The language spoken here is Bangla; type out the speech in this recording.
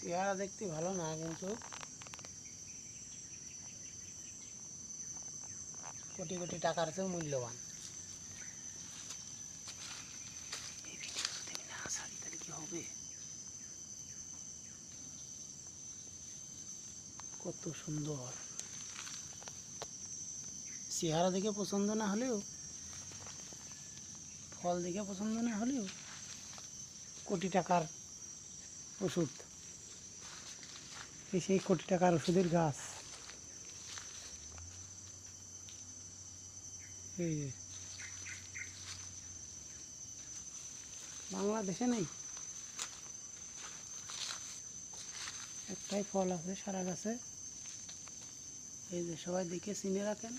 চেহারা দেখতে ভালো না, কিন্তু কোটি কোটি টাকার চেয়েও মূল্যবান। এই ভিডিও যদি আমি না ছাড়ি তাহলে কি হবে? কত সুন্দর চেহারা দেখে পছন্দ না হলেও, ফল দেখে পছন্দ না হলেও কোটি টাকার ওষুধ। এই সেই কোটি টাকার ওষুধের গাছ। এই যে বাংলাদেশে নেই, একটাই ফল আছে সারা গাছে। এই যে সবাই দেখে চিনে রাখেন।